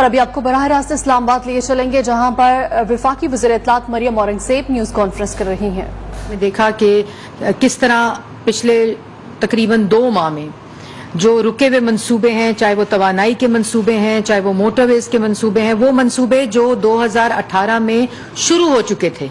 اور ابھی آپ کو براہ راست اسلام آباد لیے چلیں گے جہاں پر وفاقی وزیر اطلاعات مریم اورنگزیب نیوز کانفرنس کر رہی ہیں. میں دیکھا کہ کس طرح پچھلے تقریباً 2 ماہ میں جو رکے ہوئے منصوبے ہیں، چاہے وہ توانائی کے منصوبے ہیں، چاہے وہ موٹر ویز کے منصوبے ہیں، وہ منصوبے جو 2018 میں شروع ہو چکے تھے،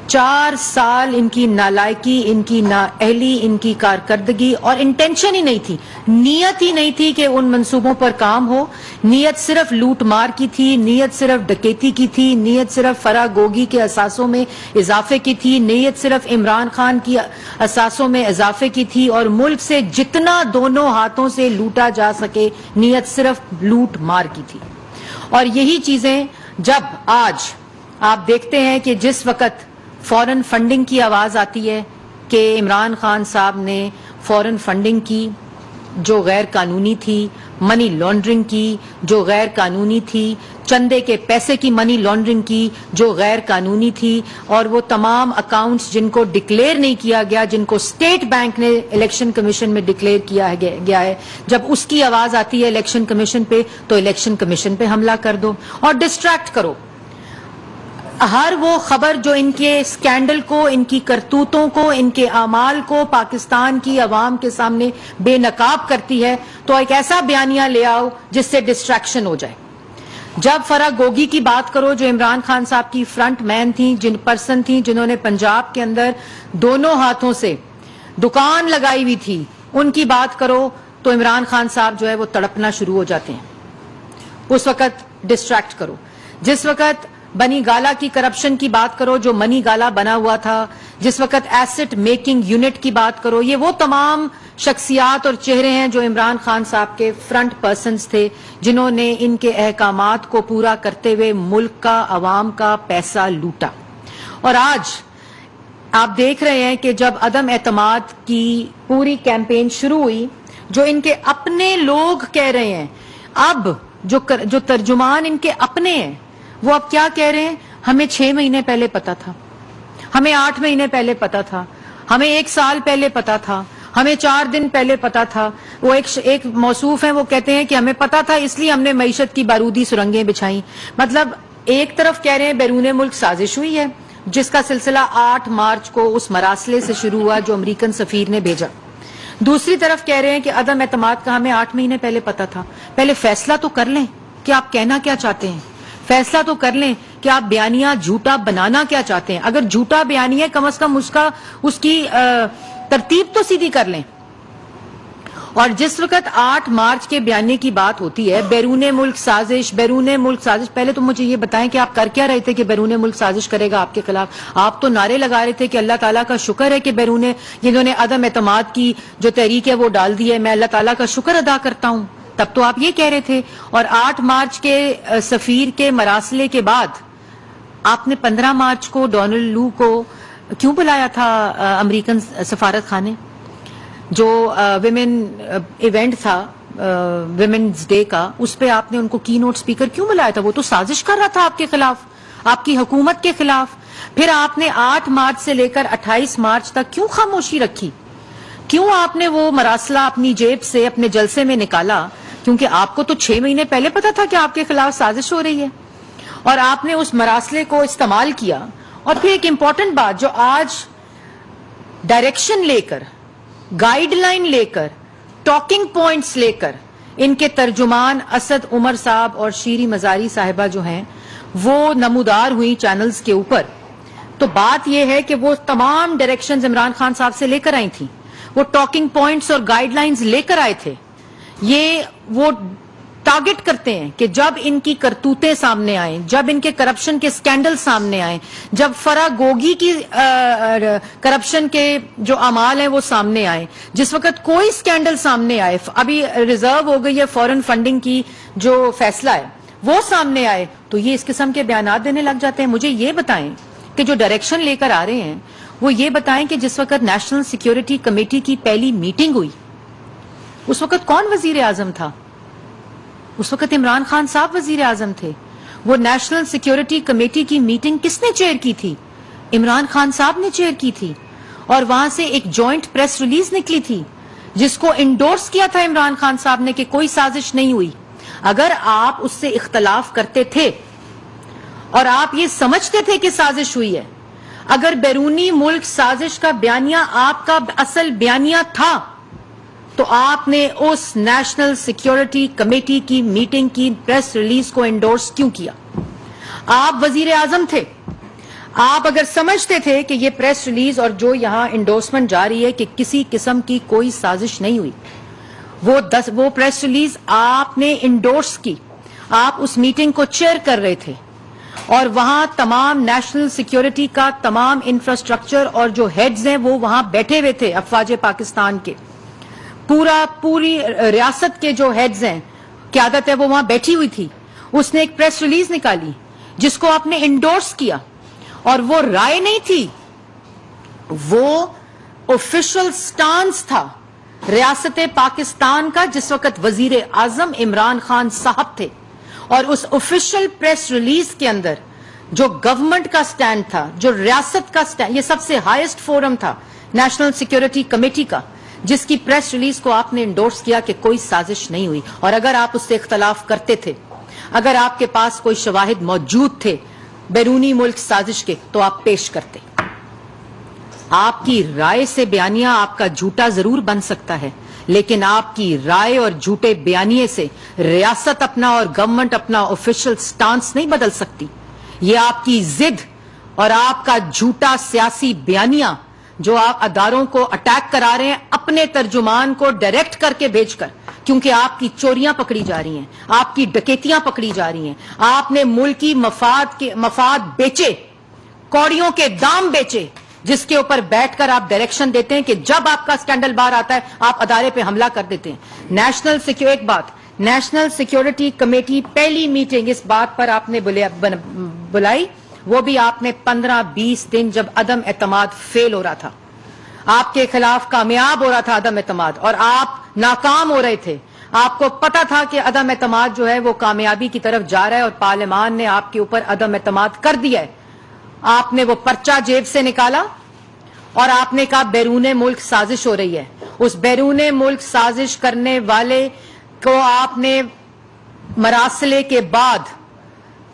4 سال ان کی نالائکی، ان کی نااہلی، ان کی کارکردگی اور انٹینشن ہی نہیں تھی، نیت ہی نہیں تھی کہ ان منصوبوں پر کام ہو. نیت صرف لوٹ مار کی تھی، نیت صرف ڈکیتی کی تھی، نیت صرف فراگوگی کے اثاثوں میں اضافے کی تھی، نیت صرف عمران خان کی اثاثوں میں اضافے کی تھی، اور ملک سے جتنا دونوں ہاتھوں سے لوٹا جا سکے نیت صرف لوٹ مار کی تھی. اور یہی چیزیں جب آج آپ دیکھتے ہیں کہ جس وقت فورن فنڈنگ کی آواز آتی ہے کہ عمران خان صاحب نے فورن فنڈنگ کی جو غیر قانونی تھی، منی لانڈرنگ کی جو غیر قانونی تھی، چندے کے پیسے کی منی لانڈرنگ کی جو غیر قانونی تھی، اور وہ تمام اکاؤنٹس جن کو ڈکلیئر نہیں کیا گیا، جن کو اسٹیٹ بینک نے الیکشن کمیشن میں ڈکلیئر کیا گیا ہے، جب اس کی آواز آتی ہے الیکشن کمیشن پہ تو الیکشن کمیشن پہ حملہ کر دو اور ڈسٹریکٹ کرو. ہر وہ خبر جو ان کے اسکینڈل کو، ان کی کرتوتوں کو، ان کے اعمال کو پاکستان کی عوام کے سامنے بے نقاب کرتی ہے تو ایک ایسا بیانیہ لے آؤ جس سے ڈسٹریکشن ہو جائے. جب فراگوگی کی بات کرو جو عمران خان صاحب کی فرنٹ مین تھیں، پرسن تھیں جنہوں نے پنجاب کے اندر دونوں ہاتھوں سے دکان لگائی ہوئی تھی، ان کی بات کرو تو عمران خان صاحب جو ہے وہ تڑپنا شروع ہو جاتے ہیں. اس وقت ڈسٹریکٹ کرو. جس وقت بنی گالا کی کرپشن کی بات کرو جو منی گالا بنا ہوا تھا، جس وقت ایسٹ میکنگ یونٹ کی بات کرو، یہ وہ تمام شخصیات اور چہرے ہیں جو عمران خان صاحب کے فرنٹ پرسنز تھے جنہوں نے ان کے احکامات کو پورا کرتے ہوئے ملک کا، عوام کا پیسہ لوٹا. اور آج آپ دیکھ رہے ہیں کہ جب عدم اعتماد کی پوری کیمپین شروع ہوئی، جو ان کے اپنے لوگ کہہ رہے ہیں، اب جو ترجمان ان کے اپنے ہیں وہ اب کیا کہہ رہے ہیں؟ ہمیں 6 مہینے پہلے پتا تھا، ہمیں 8 مہینے پہلے پتا تھا، ہمیں 1 سال پہلے پتا تھا، ہمیں 4 دن پہلے پتا تھا. وہ ایک موصوف ہیں، وہ کہتے ہیں کہ ہمیں پتا تھا اس لیے ہم نے معیشت کی بارودی سرنگیں بچھائیں. مطلب ایک طرف کہہ رہے ہیں بیرون ملک سازش ہوئی ہے جس کا سلسلہ 8 مارچ کو اس مراسلے سے شروع ہوا جو امریکن سفیر نے بھیجا. دوسری طرف کہہ رہے ہیں کہ عدم اعتماد کا ہمیں 8 مہینے پہلے پتا تھا. پہلے فیصلہ تو کر لیں کہ آپ کہنا کیا چاہتے ہیں، فیصلہ تو کر لیں کہ آپ بیانیہ جھوٹا بنانا کیا چاہتے ہیں. اگر جھوٹا بیانیہ کم از کم اس کی ترتیب تو سیدھی کر لیں. اور جس وقت 8 مارچ کے بیانیے کی بات ہوتی ہے بیرون ملک سازش، بیرون ملک سازش، پہلے تو مجھے یہ بتائیں کہ آپ کر کیا رہے تھے کہ بیرون ملک سازش کرے گا آپ کے خلاف؟ آپ تو نعرے لگا رہے تھے کہ اللہ تعالیٰ کا شکر ہے کہ جنہوں نے عدم اعتماد کی جو تحریک ہے وہ ڈال دی ہے، میں اللہ تعالیٰ کا شکر ادا کرتا ہوں. تب تو آپ یہ کہہ رہے تھے. اور 8 مارچ کے سفیر کے مراسلے کے بعد آپ نے 15 مارچ کو ڈونلڈ لو کو کیوں بلایا تھا امریکن سفارت خانے؟ جو ویمن ایونٹ تھا ویمنز ڈے کا، اس پہ آپ نے ان کو کی نوٹ سپیکر کیوں بلایا تھا؟ وہ تو سازش کر رہا تھا آپ کے خلاف، آپ کی حکومت کے خلاف. پھر آپ نے 8 مارچ سے لے کر 28 مارچ تک کیوں خاموشی رکھی؟ کیوں آپ نے وہ مراسلہ اپنی جیب سے اپنے جلسے میں نکالا؟ کیونکہ آپ کو تو 6 مہینے پہلے پتا تھا کہ آپ کے خلاف سازش ہو رہی ہے، اور آپ نے اس مراسلے کو استعمال کیا. اور پھر ایک امپورٹنٹ بات جو آج ڈائریکشن لے کر، گائیڈ لائن لے کر، ٹاکنگ پوائنٹس لے کر ان کے ترجمان اسد عمر صاحب اور شیری مزاری صاحبہ جو ہیں وہ نمودار ہوئی چینلز کے اوپر، تو بات یہ ہے کہ وہ تمام ڈائریکشنز عمران خان صاحب سے لے کر آئی تھیں، وہ ٹاکنگ پوائنٹس اور گائیڈ لائنز لے کر آئے تھے. یہ وہ ٹارگٹ کرتے ہیں کہ جب ان کی کرتوتیں سامنے آئیں، جب ان کے کرپشن کے سکینڈل سامنے آئیں، جب فراگوگی کی کرپشن کے جو اعمال ہیں وہ سامنے آئیں، جس وقت کوئی سکینڈل سامنے آئے، ابھی ریزرو ہو گئی ہے فورن فنڈنگ کی جو فیصلہ ہے وہ سامنے آئے، تو یہ اس قسم کے بیانات دینے لگ جاتے ہیں. مجھے یہ بتائیں کہ جو ڈائریکشن لے کر آ رہے ہیں وہ یہ بتائیں کہ جس وقت نیشنل سیکیورٹی کمیٹی کی پہلی میٹنگ ہوئی اس وقت کون وزیر اعظم تھا؟ اس وقت عمران خان صاحب وزیر اعظم تھے. وہ نیشنل سیکیورٹی کمیٹی کی میٹنگ کس نے چیئر کی تھی؟ عمران خان صاحب نے چیئر کی تھی. اور وہاں سے ایک جوائنٹ پریس ریلیز نکلی تھی جس کو انڈورس کیا تھا عمران خان صاحب نے کہ کوئی سازش نہیں ہوئی. اگر آپ اس سے اختلاف کرتے تھے اور آپ یہ سمجھتے تھے کہ سازش ہوئی ہے، اگر بیرونی ملک سازش کا بیانیہ آپ کا اصل بیانیہ تھا تو آپ نے اس نیشنل سیکیورٹی کمیٹی کی میٹنگ کی پریس ریلیز کو انڈورس کیوں کیا؟ آپ وزیر اعظم تھے، آپ اگر سمجھتے تھے کہ یہ پریس ریلیز اور جو یہاں انڈورسمنٹ جاری ہے کہ کسی قسم کی کوئی سازش نہیں ہوئی، وہ پریس ریلیز آپ نے انڈورس کی، آپ اس میٹنگ کو چیئر کر رہے تھے اور وہاں تمام نیشنل سیکیورٹی کا تمام انفراسٹرکچر اور جو ہیڈز ہیں وہ وہاں بیٹھے ہوئے تھے، افواج پاکستان کے پوری ریاست کے جو ہیڈز ہیں، قیادت ہے، وہ وہاں بیٹھی ہوئی تھی. اس نے ایک پریس ریلیز نکالی جس کو آپ نے انڈورس کیا، اور وہ رائے نہیں تھی، وہ آفیشل سٹانس تھا ریاست پاکستان کا جس وقت وزیر اعظم عمران خان صاحب تھے. اور اس آفیشل پریس ریلیز کے اندر جو گورنمنٹ کا سٹینڈ تھا، جو ریاست کا سٹینڈ، یہ سب سے ہائیسٹ فورم تھا نیشنل سیکیورٹی کمیٹی کا، جس کی پریس ریلیز کو آپ نے انڈورس کیا کہ کوئی سازش نہیں ہوئی. اور اگر آپ اس سے اختلاف کرتے تھے، اگر آپ کے پاس کوئی شواہد موجود تھے بیرونی ملک سازش کے، تو آپ پیش کرتے. آپ کی رائے سے بیانیہ آپ کا جھوٹا ضرور بن سکتا ہے، لیکن آپ کی رائے اور جھوٹے بیانیے سے ریاست اپنا اور گورنمنٹ اپنا آفیشل سٹانس نہیں بدل سکتی. یہ آپ کی ضد اور آپ کا جھوٹا سیاسی بیانیہ جو آپ اداروں کو اٹیک کرا رہے ہیں اپنے ترجمان کو ڈائریکٹ کر کے بھیج کر، کیونکہ آپ کی چوریاں پکڑی جا رہی ہیں، آپ کی ڈکیتیاں پکڑی جا رہی ہیں، آپ نے ملکی مفاد بیچے، کوڑیوں کے دام بیچے، جس کے اوپر بیٹھ کر آپ ڈائریکشن دیتے ہیں کہ جب آپ کا سکینڈل باہر آتا ہے آپ ادارے پہ حملہ کر دیتے ہیں. نیشنل سیکیورٹی کمیٹی پہلی میٹنگ اس بات پر آپ نے بلائی، وہ بھی آپ نے 15-20 دن جب عدم اعتماد فیل ہو رہا تھا، آپ کے خلاف کامیاب ہو رہا تھا عدم اعتماد، اور آپ ناکام ہو رہے تھے. آپ کو پتا تھا کہ عدم اعتماد جو ہے وہ کامیابی کی طرف جا رہا ہے، اور پارلیمان نے آپ کے اوپر عدم اعتماد کر دیا ہے. آپ نے وہ پرچہ جیب سے نکالا اور آپ نے کہا بیرون ملک سازش ہو رہی ہے. اس بیرون ملک سازش کرنے والے کو آپ نے مراسلے کے بعد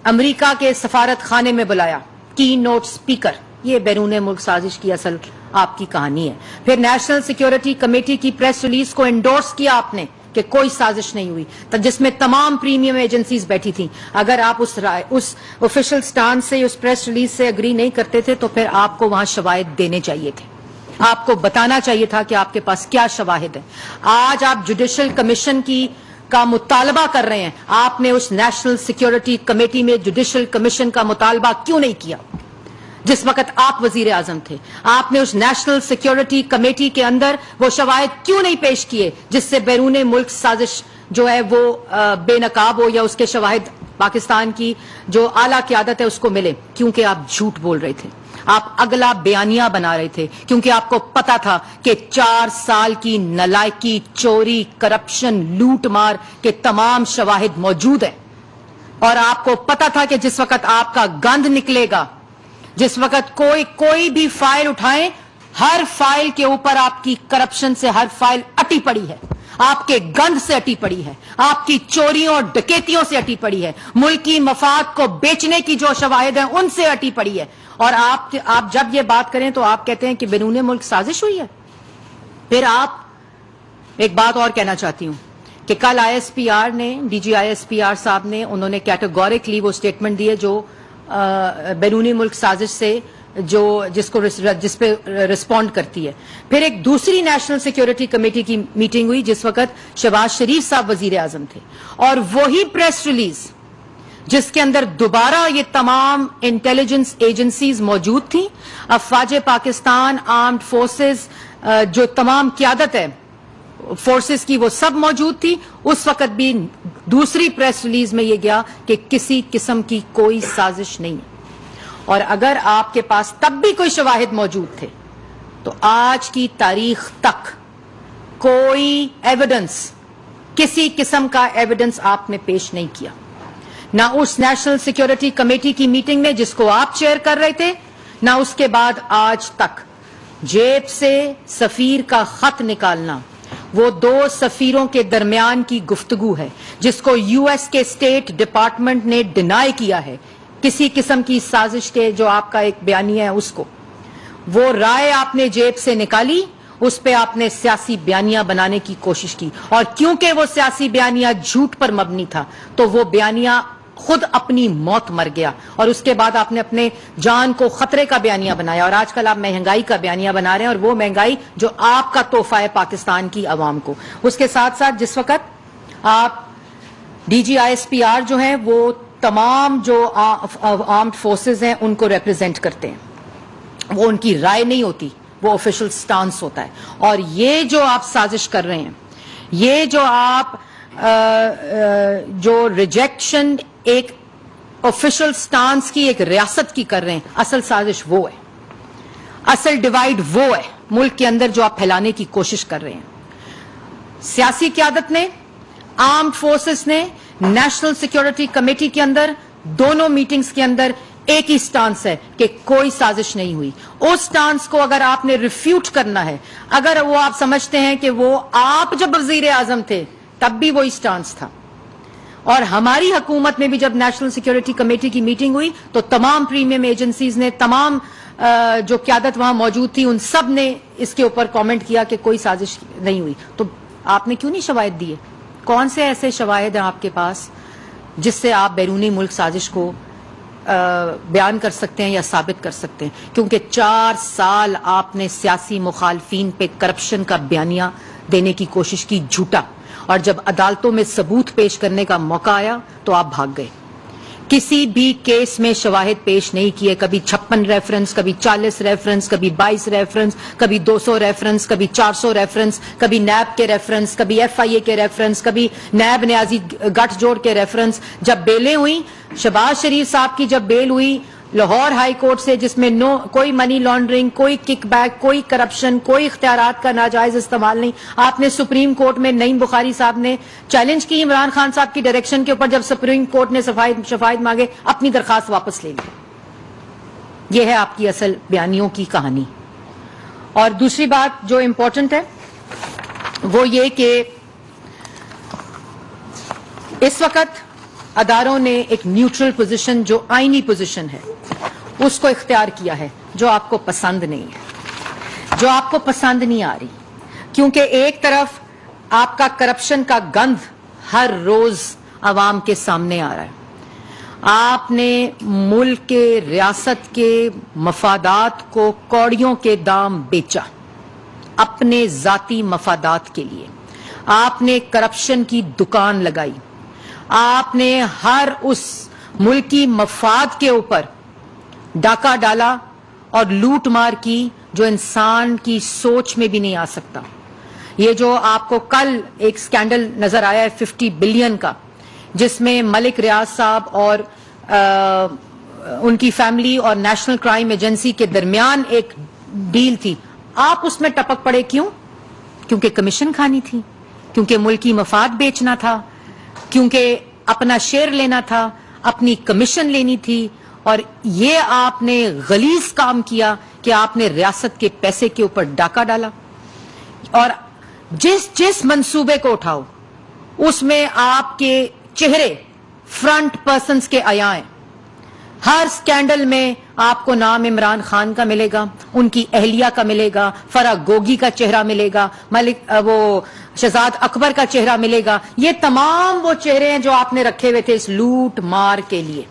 امریکہ کے سفارت خانے میں بلایا، کی نوٹ سپیکر. یہ بیرون ملک سازش کی اصل آپ کی کہانی ہے. پھر نیشنل سیکیورٹی کمیٹی کی پریس ریلیز کو انڈورس کیا آپ نے کہ کوئی سازش نہیں ہوئی، جس میں تمام پریمیم ایجنسیز بیٹھی تھیں. اگر آپ اس آفیشل سٹانس سے، اس پریس ریلیز سے اگری نہیں کرتے تھے تو پھر آپ کو وہاں شواہد دینے چاہیے تھے، آپ کو بتانا چاہیے تھا کہ آپ کے پاس کیا شواہد ہے. آج آپ جوڈیشل کمیشن کا مطالبہ کر رہے ہیں، آپ نے اس نیشنل سیکیورٹی کمیٹی میں جوڈیشل کمیشن کا مطالبہ کیوں نہیں کیا جس وقت آپ وزیر اعظم تھے؟ آپ نے اس نیشنل سیکیورٹی کمیٹی کے اندر وہ شواہد کیوں نہیں پیش کیے جس سے بیرون ملک سازش جو ہے وہ بے نقاب ہو، یا اس کے شواہد پاکستان کی جو اعلیٰ قیادت ہے اس کو ملے؟ کیونکہ آپ جھوٹ بول رہے تھے، آپ اگلا بیانیہ بنا رہے تھے، کیونکہ آپ کو پتا تھا کہ 4 سال کی نالائکی، چوری، کرپشن، لوٹ مار کے تمام شواہد موجود ہیں. اور آپ کو پتا تھا کہ جس وقت آپ کا گند نکلے گا، جس وقت کوئی بھی فائل اٹھائیں، ہر فائل کے اوپر آپ کی کرپشن سے ہر فائل اٹی پڑی ہے، آپ کے گند سے اٹی پڑی ہے، آپ کی چوریوں اور ڈکیتیوں سے اٹی پڑی ہے، ملکی مفاد کو بیچنے کی جو شواہد ہیں ان سے اٹی پڑی ہے. اور آپ جب یہ بات کریں تو آپ کہتے ہیں کہ بیرون ملک سازش ہوئی ہے. پھر آپ ایک بات اور کہنا چاہتی ہوں کہ کل ISPR نے، DG ISPR صاحب نے، انہوں نے کیٹیگوریکلی وہ سٹیٹمنٹ دی ہے جو بیرونی ملک سازش سے جس پہ رسپونڈ کرتی ہے. پھر ایک دوسری نیشنل سیکیورٹی کمیٹی کی میٹنگ ہوئی جس وقت شہباز شریف صاحب وزیر اعظم تھے، اور وہی پریس ریلیز جس کے اندر دوبارہ یہ تمام انٹیلیجنس ایجنسیز موجود تھیں، افواج پاکستان، آرمڈ فورسز، جو تمام قیادت ہے فورسز کی وہ سب موجود تھی. اس وقت بھی دوسری پریس ریلیز میں یہ گیا کہ کسی قسم کی کوئی سازش نہیں ہے. اور اگر آپ کے پاس تب بھی کوئی شواہد موجود تھے تو آج کی تاریخ تک کوئی ایویڈنس، کسی قسم کا ایویڈنس آپ نے پیش نہیں کیا، نہ اس نیشنل سیکیورٹی کمیٹی کی میٹنگ میں جس کو آپ چیئر کر رہے تھے، نہ اس کے بعد آج تک. جیب سے سفیر کا خط نکالنا، وہ 2 سفیروں کے درمیان کی گفتگو ہے جس کو US کے اسٹیٹ ڈپارٹمنٹ نے ڈینائی کیا ہے کسی قسم کی سازش کے جو آپ کا ایک بیانیہ ہے اس کو. وہ رائے آپ نے جیب سے نکالی, اس پہ آپ نے سیاسی بیانیہ بنانے کی کوشش کی, اور کیونکہ وہ سیاسی بیانیہ جھوٹ پر مبنی تھا تو وہ بیانیہ خود اپنی موت مر گیا, اور اس کے بعد آپ نے اپنے جان کو خطرے کا بیانیہ بنایا, اور آج کل آپ مہنگائی کا بیانیہ بنا رہے ہیں, اور وہ مہنگائی جو آپ کا تحفہ ہے پاکستان کی عوام کو. اس کے ساتھ ساتھ جس وقت آپ DGISPR جو ہیں وہ تمام جو آرمڈ فورسز ہیں ان کو ریپرزینٹ کرتے ہیں, وہ ان کی رائے نہیں ہوتی, وہ آفیشل سٹانس ہوتا ہے. اور یہ جو آپ سازش کر رہے ہیں, یہ جو آپ جو ریجیکشن ایک آفیشل سٹانس کی ایک ریاست کی کر رہے ہیں, اصل سازش وہ ہے, اصل ڈیوائیڈ وہ ہے ملک کے اندر جو آپ پھیلانے کی کوشش کر رہے ہیں. سیاسی قیادت نے, آرمڈ فورسز نے, نیشنل سیکورٹی کمیٹی کے اندر, دونوں میٹنگز کے اندر ایک ہی سٹانس ہے کہ کوئی سازش نہیں ہوئی. اس سٹانس کو اگر آپ نے ریفیوٹ کرنا ہے, اگر وہ آپ سمجھتے ہیں کہ وہ آپ جب وزیر اعظم تھے تب بھی وہی سٹانس تھا, اور ہماری حکومت میں بھی جب نیشنل سیکورٹی کمیٹی کی میٹنگ ہوئی تو تمام پریمیم ایجنسیز نے, تمام جو قیادت وہاں موجود تھی ان سب نے اس کے اوپر کامنٹ کیا کہ کوئی سازش نہیں ہوئی. تو آپ نے کیوں نہیں شواہد دیے؟ کون سے ایسے شواہد ہیں آپ کے پاس جس سے آپ بیرونی ملک سازش کو بیان کر سکتے ہیں یا ثابت کر سکتے ہیں؟ کیونکہ 4 سال آپ نے سیاسی مخالفین پہ کرپشن کا بیانیہ دینے کی کوشش کی, جھوٹا, اور جب عدالتوں میں ثبوت پیش کرنے کا موقع آیا تو آپ بھاگ گئے. کسی بھی کیس میں شواہد پیش نہیں کیے, کبھی 56 ریفرنس, کبھی 40 ریفرنس, کبھی 22 ریفرنس, کبھی 200 ریفرنس, کبھی 400 ریفرنس, کبھی نیب کے ریفرنس, کبھی FIA کے ریفرنس, کبھی نیب نیازی گٹھ جوڑ کے ریفرنس. جب بیلیں ہوئی, شہباز شریف صاحب کی جب بیل ہوئی لاہور ہائی کورٹ سے, جس میں کوئی منی لانڈرنگ, کوئی کک بیک, کوئی کرپشن, کوئی اختیارات کا ناجائز استعمال نہیں, آپ نے سپریم کورٹ میں نعیم بخاری صاحب نے چیلنج کی عمران خان صاحب کی ڈائریکشن کے اوپر, جب سپریم کورٹ نے شفاعت مانگے اپنی درخواست واپس لے لی. یہ ہے آپ کی اصل بیانیوں کی کہانی. اور دوسری بات جو امپورٹنٹ ہے وہ یہ کہ اس وقت اداروں نے ایک نیوٹرل پوزیشن, جو آئینی پوزیشن ہے, اس کو اختیار کیا ہے, جو آپ کو پسند نہیں ہے, جو آپ کو پسند نہیں آ رہی. کیونکہ ایک طرف آپ کا کرپشن کا گند ہر روز عوام کے سامنے آ رہا ہے, آپ نے ملک کے, ریاست کے مفادات کو کوڑیوں کے دام بیچا اپنے ذاتی مفادات کے لیے. آپ نے کرپشن کی دکان لگائی, آپ نے ہر اس ملکی مفاد کے اوپر ڈاکہ ڈالا اور لوٹ مار کی جو انسان کی سوچ میں بھی نہیں آ سکتا. یہ جو آپ کو کل ایک سکینڈل نظر آیا ہے 50 بلین کا, جس میں ملک ریاض صاحب اور ان کی فیملی اور نیشنل کرائم ایجنسی کے درمیان ایک ڈیل تھی, آپ اس میں ٹپک پڑے. کیوں؟ کیونکہ کمیشن کھانی تھی, کیونکہ ملکی مفاد بیچنا تھا, کیونکہ اپنا شیئر لینا تھا, اپنی کمیشن لینی تھی. اور یہ آپ نے غلیظ کام کیا کہ آپ نے ریاست کے پیسے کے اوپر ڈاکہ ڈالا. اور جس منصوبے کو اٹھاؤ اس میں آپ کے چہرے فرنٹ پرسنز کے عیاں ہیں. ہر سکینڈل میں آپ کو نام عمران خان کا ملے گا, ان کی اہلیہ کا ملے گا, فرح گوگی کا چہرہ ملے گا, وہ شہزاد اکبر کا چہرہ ملے گا. یہ تمام وہ چہرے ہیں جو آپ نے رکھے ہوئے تھے اس لوٹ مار کے لیے.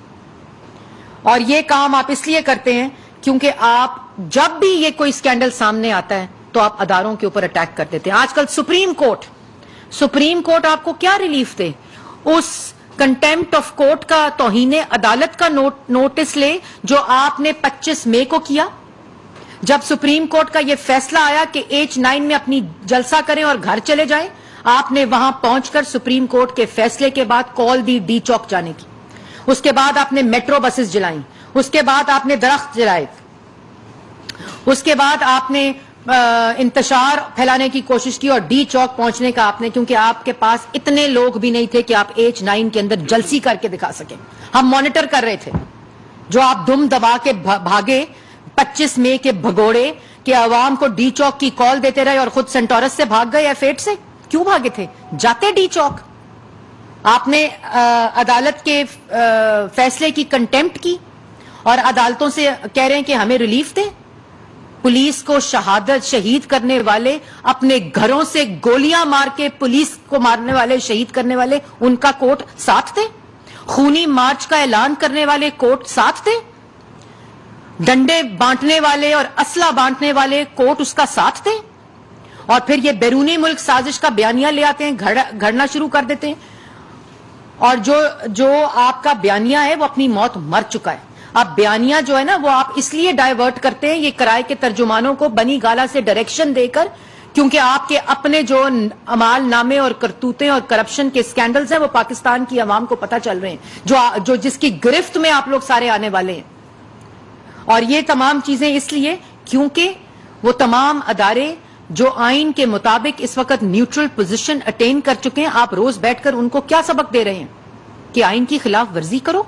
اور یہ کام آپ اس لیے کرتے ہیں کیونکہ آپ جب بھی یہ کوئی سکینڈل سامنے آتا ہے تو آپ اداروں کے اوپر اٹیک کر دیتے ہیں. آج کل سپریم کورٹ آپ کو کیا ریلیف دے؟ اس کنٹیمپٹ آف کورٹ کا, توہین عدالت کا نوٹس لے جو آپ نے 25 مئی کو کیا, جب سپریم کورٹ کا یہ فیصلہ آیا کہ H9 میں اپنی جلسہ کریں اور گھر چلے جائیں. آپ نے وہاں پہنچ کر سپریم کورٹ کے فیصلے کے بعد کال دی ڈی چوک جانے کی. اس کے بعد آپ نے میٹرو بسز جلائیں, اس کے بعد آپ نے درخت جلائے, اس کے بعد آپ نے انتشار پھیلانے کی کوشش کی اور ڈی چوک پہنچنے کا آپ نے, کیونکہ آپ کے پاس اتنے لوگ بھی نہیں تھے کہ آپ H9 کے اندر جلسی کر کے دکھا سکیں. ہم مانیٹر کر رہے تھے جو آپ دم دبا کے بھاگے 25 مئی کے بھگوڑے کہ عوام کو ڈی چوک کی کال دیتے رہے اور خود سینٹورس سے بھاگ گئے F8 سے. کیوں بھاگے تھے؟ جاتے ڈی چوک. آپ نے عدالت کے فیصلے کی کنٹیمپٹ کی اور عدالتوں سے کہہ رہے ہیں کہ ہمیں ریلیف دیں. پولیس کو شہید کرنے والے، اپنے گھروں سے گولیاں مار کے پولیس کو مارنے والے، شہید کرنے والے، ان کا کوٹ ساتھ دیں. خونی مارچ کا اعلان کرنے والے کوٹ ساتھ دیں. ڈنڈے بانٹنے والے اور اسلحہ بانٹنے والے کوٹ اس کا ساتھ دیں. اور پھر یہ بیرونی ملک سازش کا بیانیہ لے آتے ہیں، گھڑنا شروع کر دیتے ہیں. اور جو آپ کا بیانیہ ہے وہ اپنی موت مر چکا ہے. اب بیانیہ جو ہے نا وہ آپ اس لیے ڈائیورٹ کرتے ہیں یہ کرائے کے ترجمانوں کو بنی گالا سے ڈائریکشن دے کر، کیونکہ آپ کے اپنے جو اعمال نامے اور کرتوتیں اور کرپشن کے سکینڈلز ہیں وہ پاکستان کی عوام کو پتہ چل رہے ہیں، جو جس کی گرفت میں آپ لوگ سارے آنے والے ہیں. اور یہ تمام چیزیں اس لیے کیونکہ وہ تمام ادارے جو آئین کے مطابق اس وقت نیوٹرل پوزیشن اٹین کر چکے ہیں، آپ روز بیٹھ کر ان کو کیا سبق دے رہے ہیں کہ آئین کی خلاف ورزی کرو.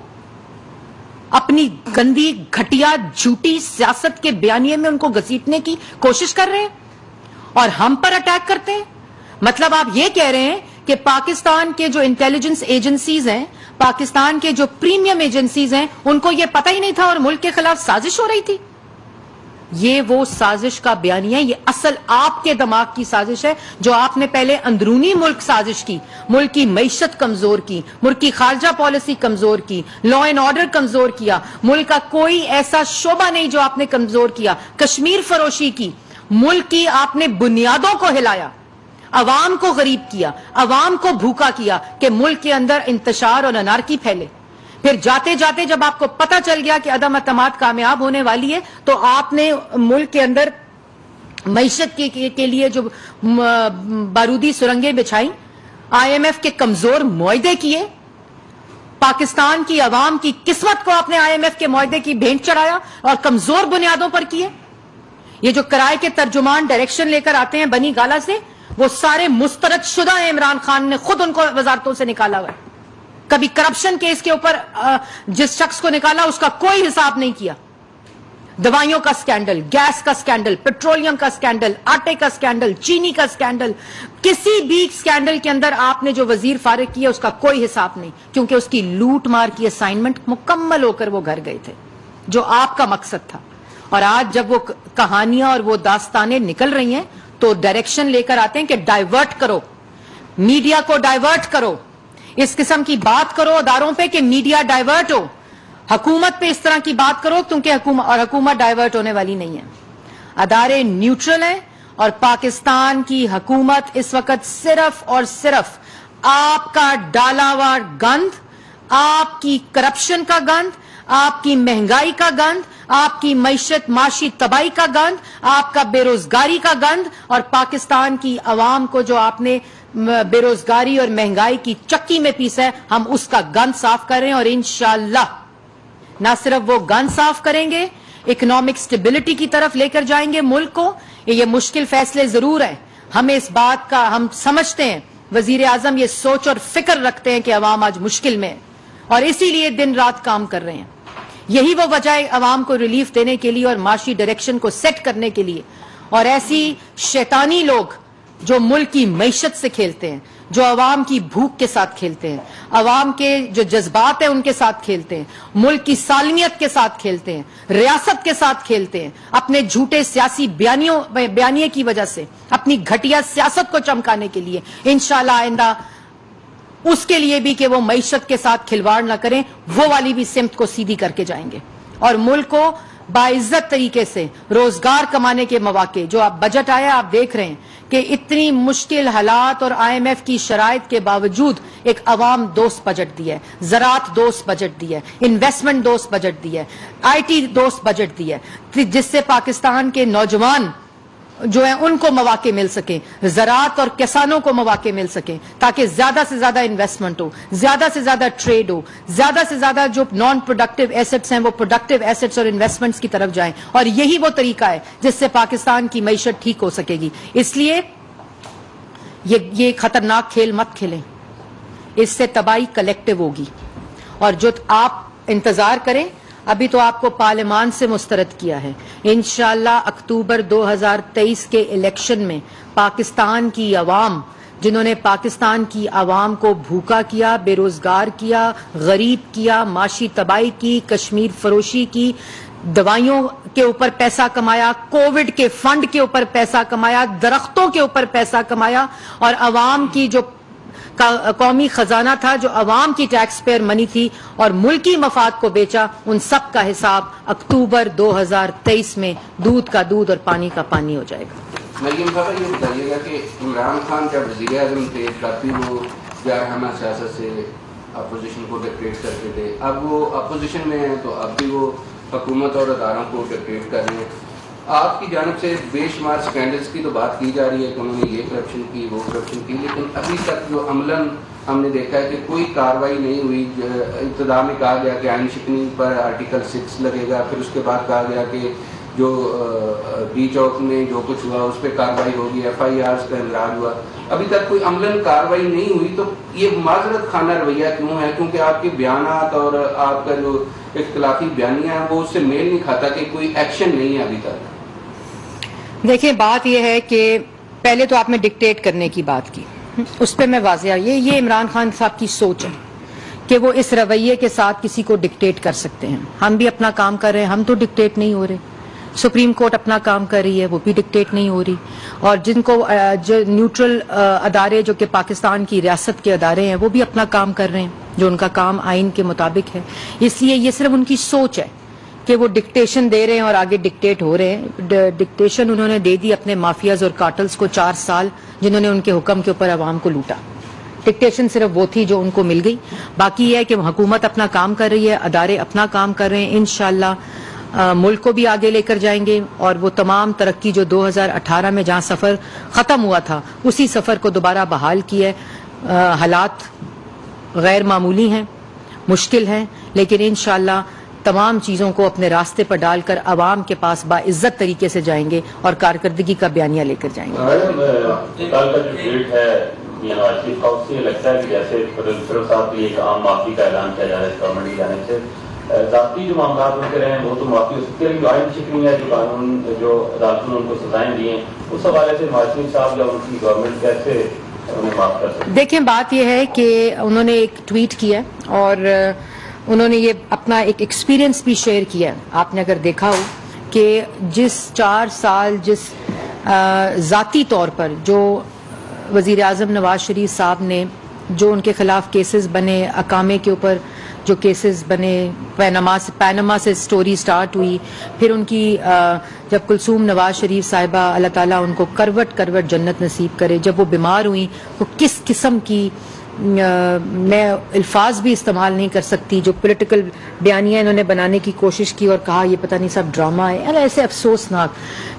اپنی گندی گھٹیا جھوٹی سیاست کے بیانیے میں ان کو گھسیٹنے کی کوشش کر رہے ہیں اور ہم پر اٹیک کرتے ہیں. مطلب آپ یہ کہہ رہے ہیں کہ پاکستان کے جو انٹیلیجنس ایجنسیز ہیں، پاکستان کے جو پریمیم ایجنسیز ہیں، ان کو یہ پتہ ہی نہیں تھا اور ملک کے خلاف سازش ہو رہی تھی. یہ وہ سازش کا بیانیہ ہے، یہ اصل آپ کے دماغ کی سازش ہے جو آپ نے پہلے اندرونی ملک سازش کی، ملک کی معیشت کمزور کی، ملک کی خارجہ پالیسی کمزور کی، لا اینڈ آرڈر کمزور کیا، ملک کا کوئی ایسا شعبہ نہیں جو آپ نے کمزور کیا، کشمیر فروشی کی، ملک کی آپ نے بنیادوں کو ہلایا، عوام کو غریب کیا، عوام کو بھوکا کیا کہ ملک کے اندر انتشار اور انارکی پھیلے. پھر جاتے جاتے جب آپ کو پتہ چل گیا کہ عدم اعتماد کامیاب ہونے والی ہے تو آپ نے ملک کے اندر معیشت کے لیے جو بارودی سرنگیں بچھائیں، آئی ایم ایف کے کمزور معاہدے کیے، پاکستان کی عوام کی قسمت کو آپ نے آئی ایم ایف کے معاہدے کی بھینٹ چڑھایا اور کمزور بنیادوں پر کیے. یہ جو کرائے کے ترجمان ڈائریکشن لے کر آتے ہیں بنی گالا سے، وہ سارے مسترد شدہ ہیں. عمران خان نے خود ان کو وزارتوں سے نکالا ہوا ہے. کبھی کرپشن کیس کے اوپر جس شخص کو نکالا اس کا کوئی حساب نہیں کیا. دوائیوں کا سکینڈل، گیس کا سکینڈل، پیٹرولیم کا سکینڈل، آٹے کا سکینڈل، چینی کا سکینڈل، کسی بھی سکینڈل کے اندر آپ نے جو وزیر فارغ کیا اس کا کوئی حساب نہیں، کیونکہ اس کی لوٹ مار کی اسائنمنٹ مکمل ہو کر وہ گھر گئے تھے جو آپ کا مقصد تھا. اور آج جب وہ کہانیاں اور وہ داستانیں نکل رہی ہیں تو ڈائریکشن لے کر آتے ہیں کہ ڈائیورٹ کرو، میڈیا کو ڈائیورٹ کرو، اس قسم کی بات کرو اداروں پہ کہ میڈیا ڈائیورٹ ہو، حکومت پہ اس طرح کی بات کرو کیونکہ حکومت ڈائیورٹ ہونے والی نہیں ہے. ادارے نیوٹرل ہیں اور پاکستان کی حکومت اس وقت صرف اور صرف آپ کا ڈالا ہوا گند، آپ کی کرپشن کا گند، آپ کی مہنگائی کا گند، آپ کی معاشی تباہی کا گند، آپ کا بے روزگاری کا گند اور پاکستان کی عوام کو جو آپ نے بے روزگاری اور مہنگائی کی چکی میں پیسا ہے، ہم اس کا گند صاف کر رہے ہیں. اور انشاءاللہ نہ صرف وہ گند صاف کریں گے، اکنامک سٹیبلٹی کی طرف لے کر جائیں گے ملک کو. یہ مشکل فیصلے ضرور ہیں، ہمیں اس بات کا ہم سمجھتے ہیں، وزیر اعظم یہ سوچ اور فکر رکھتے ہیں کہ عوام آج مشکل میں ہے اور اسی لیے دن رات کام کر رہے ہیں. یہی وہ وجہ ہے عوام کو ریلیف دینے کے لیے اور معاشی ڈائریکشن کو سیٹ کرنے کے لیے. اور ایسی شیطانی لوگ جو ملک کی معیشت سے کھیلتے ہیں، جو عوام کی بھوک کے ساتھ کھیلتے ہیں، عوام کے جو جذبات ہیں ان کے ساتھ کھیلتے ہیں، ملک کی سالمیت کے ساتھ کھیلتے ہیں، ریاست کے ساتھ کھیلتے ہیں، اپنے جھوٹے سیاسی بیانیے کی وجہ سے، اپنی گھٹیا سیاست کو چمکانے کے لیے، انشاءاللہ آئندہ اس کے لیے بھی کہ وہ معیشت کے ساتھ کھلواڑ نہ کریں، وہ والی بھی سمت کو سیدھی کر کے جائیں گے اور ملک کو باعزت طریقے سے روزگار کمانے کے مواقع. جو آپ بجٹ آیا آپ دیکھ رہے ہیں کہ اتنی مشکل حالات اور آئی ایم ایف کی شرائط کے باوجود ایک عوام دوست بجٹ دیا ہے، زراعت دوست بجٹ دیا ہے، انویسٹمنٹ دوست بجٹ دیا ہے، آئی ٹی دوست بجٹ دیا ہے، جس سے پاکستان کے نوجوان جو ہیں ان کو مواقع مل سکیں، زراعت اور کسانوں کو مواقع مل سکیں تاکہ زیادہ سے زیادہ انویسٹمنٹ ہو، زیادہ سے زیادہ ٹریڈ ہو، زیادہ سے زیادہ جو نان پروڈکٹیو ایسٹس ہیں وہ پروڈکٹیو ایسٹس اور انویسٹمنٹس کی طرف جائیں. اور یہی وہ طریقہ ہے جس سے پاکستان کی معیشت ٹھیک ہو سکے گی. اس لیے یہ خطرناک کھیل مت کھیلیں، اس سے تباہی کلیکٹیو ہوگی. اور جو آپ انتظار کریں، ابھی تو آپ کو پارلیمان سے مسترد کیا ہے، انشاءاللہ اکتوبر 2023 کے الیکشن میں پاکستان کی عوام جنہوں نے پاکستان کی عوام کو بھوکا کیا، بے روزگار کیا، غریب کیا، معاشی تباہی کی، کشمیر فروشی کی، دوائیوں کے اوپر پیسہ کمایا، کووڈ کے فنڈ کے اوپر پیسہ کمایا، درختوں کے اوپر پیسہ کمایا، اور عوام کی جو قومی خزانہ تھا، جو عوام کی ٹیکس پیئر منی تھی، اور ملکی مفاد کو بیچا، ان سب کا حساب اکتوبر 2023 میں دودھ کا دودھ اور پانی کا پانی ہو جائے گا۔ مریم صاحبہ یہ بتائیے گا کہ عمران خان جب وزیر اعظم تھے کافی وہ جارحانہ سیاست سے اپوزیشن کو ڈکٹیٹ کرتے تھے، اب وہ اپوزیشن میں ہیں تو اب بھی وہ حکومت اور اداروں کو ڈکٹیٹ کر رہے ہیں۔ آپ کی جانب سے بے شمار سکینڈلز کی تو بات کی جا رہی ہے کہ انہوں نے یہ کرپشن کی، وہ کرپشن کی، لیکن ابھی تک جو عملاً ہم نے دیکھا ہے کہ کوئی کارروائی نہیں ہوئی۔ ابتدا میں کہا گیا کہ آئین شکنی پر آرٹیکل 6 لگے گا، پھر اس کے بعد کہا گیا کہ جو ڈی چوک میں جو کچھ ہوا اس پہ کارروائی ہوگی، FIRs کا اندراج ہوا، ابھی تک کوئی عملاً کارروائی نہیں ہوئی۔ تو یہ معذرت خانہ رویہ کیوں ہے؟ کیونکہ آپ کے بیانات اور آپ کا جو اختلافی بیانیہ ہے وہ اس سے میل نہیں کھاتا کہ کوئی ایکشن نہیں ہے ابھی تک۔ دیکھیں بات یہ ہے کہ پہلے تو آپ نے ڈکٹیٹ کرنے کی بات کی، اس پہ میں واضح یہ عمران خان صاحب کی سوچ ہے کہ وہ اس رویے کے ساتھ کسی کو ڈکٹیٹ کر سکتے ہیں۔ ہم بھی اپنا کام کر رہے ہیں، ہم تو ڈکٹیٹ نہیں ہو رہے، سپریم کورٹ اپنا کام کر رہی ہے، وہ بھی ڈکٹیٹ نہیں ہو رہی، اور جن کو جو نیوٹرل ادارے جو کہ پاکستان کی ریاست کے ادارے ہیں وہ بھی اپنا کام کر رہے ہیں، جو ان کا کام آئین کے مطابق ہے۔ اس لیے یہ صرف ان کی سوچ ہے کہ وہ ڈکٹیشن دے رہے ہیں اور آگے ڈکٹیٹ ہو رہے ہیں۔ ڈکٹیشن انہوں نے دے دی اپنے مافیاز اور کارٹلز کو 4 سال، جنہوں نے ان کے حکم کے اوپر عوام کو لوٹا۔ ڈکٹیشن صرف وہ تھی جو ان کو مل گئی، باقی یہ ہے کہ حکومت اپنا کام کر رہی ہے، ادارے اپنا کام کر رہے ہیں، انشاءاللہ ملک کو بھی آگے لے کر جائیں گے، اور وہ تمام ترقی جو 2018 میں جہاں سفر ختم ہوا تھا اسی سفر کو دوبارہ بحال کی ہے۔ حالات غیر معمولی ہیں، مشکل ہیں، لیکن انشاءاللہ تمام چیزوں کو اپنے راستے پر ڈال کر عوام کے پاس باعزت طریقے سے جائیں گے اور کارکردگی کا بیانیہ لے کر جائیں گے۔ کل کا جو ڈیٹ ہے نواز شریف کا، اس سے لگتا ہے کہ جیسے فروغ صاحب کی ایک عام معافی کا اعلان کیا جا رہا ہے گورنمنٹ کی جانب سے، ذاتی جو معاملات ان کے رہے ہیں وہ تو معافی ہو سکتی ہے، لیکن آئین شکنی ہے جو قانون جو عدالتوں نے ان کو سزائیں دی ہیں، اس حوالے سے نواز شریف صاحب یا ان کی گورنمنٹ کیسے انہیں معاف کر سکتی ہے؟ دیکھیں بات یہ ہے کہ انہوں نے ایک ٹویٹ کیا اور انہوں نے یہ اپنا ایک ایکسپیرینس بھی شیئر کیا۔ آپ نے اگر دیکھا ہو کہ جس 4 سال جس ذاتی طور پر جو وزیر اعظم نواز شریف صاحب نے جو ان کے خلاف کیسز بنے، اقامے کے اوپر جو کیسز بنے، پینما سے سٹوری سٹارٹ ہوئی، پھر ان کی جب کلثوم نواز شریف صاحبہ اللہ تعالیٰ ان کو کروٹ کروٹ جنت نصیب کرے، جب وہ بیمار ہوئیں تو کس قسم کی میں الفاظ بھی استعمال نہیں کر سکتی، جو پولیٹیکل بیانیہ انہوں نے بنانے کی کوشش کی اور کہا یہ پتہ نہیں سب ڈرامہ ہے، ایسے افسوسناک۔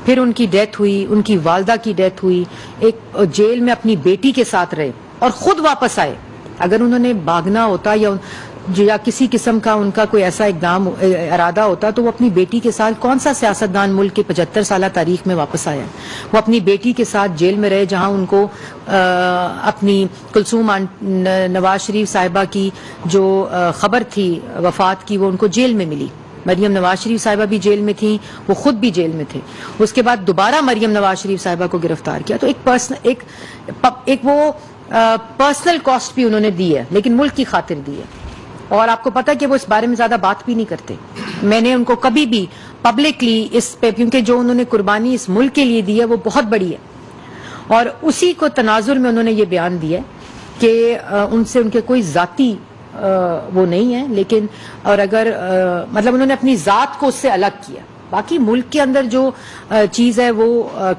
پھر ان کی ڈیتھ ہوئی، ان کی والدہ کی ڈیتھ ہوئی، ایک جیل میں اپنی بیٹی کے ساتھ رہے اور خود واپس آئے۔ اگر انہوں نے بھاگنا ہوتا یا کسی قسم کا ان کا کوئی ایسا اقدام ارادہ ہوتا تو وہ اپنی بیٹی کے ساتھ، کون سا سیاستدان ملک کے 75 سالہ تاریخ میں واپس آیا؟ وہ اپنی بیٹی کے ساتھ جیل میں رہے، جہاں ان کو اپنی کلثوم نواز شریف صاحبہ کی جو خبر تھی وفات کی وہ ان کو جیل میں ملی۔ مریم نواز شریف صاحبہ بھی جیل میں تھیں، وہ خود بھی جیل میں تھے۔ اس کے بعد دوبارہ مریم نواز شریف صاحبہ کو گرفتار کیا، تو ایک وہ پرسنل کاسٹ بھی انہوں نے دی ہے، لیکن ملک کی خاطر دی ہے۔ اور آپ کو پتہ کہ وہ اس بارے میں زیادہ بات بھی نہیں کرتے۔ میں نے ان کو کبھی بھی پبلکلی اس پہ، کیونکہ جو انہوں نے قربانی اس ملک کے لیے دی ہے وہ بہت بڑی ہے، اور اسی کو تناظر میں انہوں نے یہ بیان دیا کہ ان سے ان کے کوئی ذاتی وہ نہیں ہے، لیکن اور اگر مطلب انہوں نے اپنی ذات کو اس سے الگ کیا۔ باقی ملک کے اندر جو چیز ہے وہ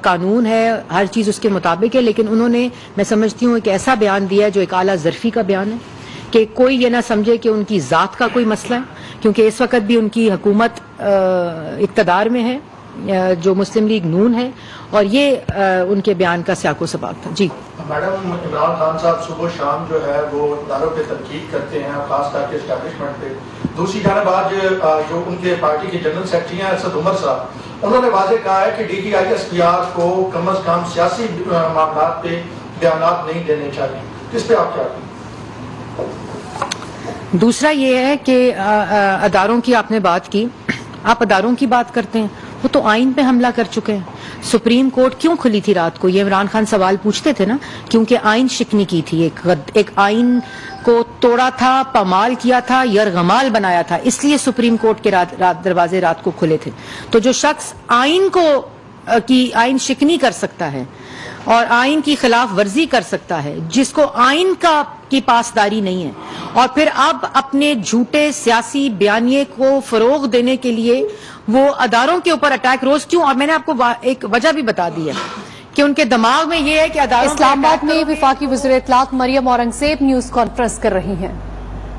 قانون ہے، ہر چیز اس کے مطابق ہے، لیکن انہوں نے، میں سمجھتی ہوں، ایک ایسا بیان دیا ہے جو ایک اعلیٰ ظرفی کا بیان ہے کہ کوئی یہ نہ سمجھے کہ ان کی ذات کا کوئی مسئلہ ہے، کیونکہ اس وقت بھی ان کی حکومت اقتدار میں ہے جو مسلم لیگ نون ہے، اور یہ ان کے بیان کا سیاق و سباق تھا۔ جی میڈم، عمران خان صاحب صبح شام جو ہے وہ اداروں پہ تنقید کرتے ہیں، خاص کر کے اسٹیبلشمنٹ پہ۔ دوسری جانب آج جو ان کے پارٹی کے جنرل سیکرٹری ہیں اسد عمر صاحب، انہوں نے واضح کہا ہے کہ DTI کو کم از کم سیاسی معاملات پہ بیانات نہیں دینے چاہیے۔ کس پہ آپ کیا کہیں؟ دوسرا یہ ہے کہ اداروں کی آپ نے بات کی، آپ اداروں کی بات کرتے ہیں، وہ تو آئین پہ حملہ کر چکے ہیں. سپریم کورٹ کیوں کھلی تھی رات کو؟ یہ عمران خان سوال پوچھتے تھے نا, کیونکہ آئین شکنی کی تھی, ایک آئین کو توڑا تھا, پامال کیا تھا, یرغمال بنایا تھا, اس لیے سپریم کورٹ کے دروازے رات کو کھلے تھے. تو جو شخص آئین شکنی کر سکتا ہے اور آئین کی خلاف ورزی کر سکتا ہے, جس کو آئین کی پاسداری نہیں ہے, اور پھر اب اپنے جھوٹے سیاسی بیانیے کو فروغ دینے کے لیے وہ اداروں کے اوپر اٹیک روز کیوں, اور میں نے آپ کو ایک وجہ بھی بتا دی ہے کہ ان کے دماغ میں یہ ہے کہ اداروں اسلام آباد میں وفاقی وزیر اطلاعات مریم اورنگزیب نیوز کانفرنس کر رہی ہیں.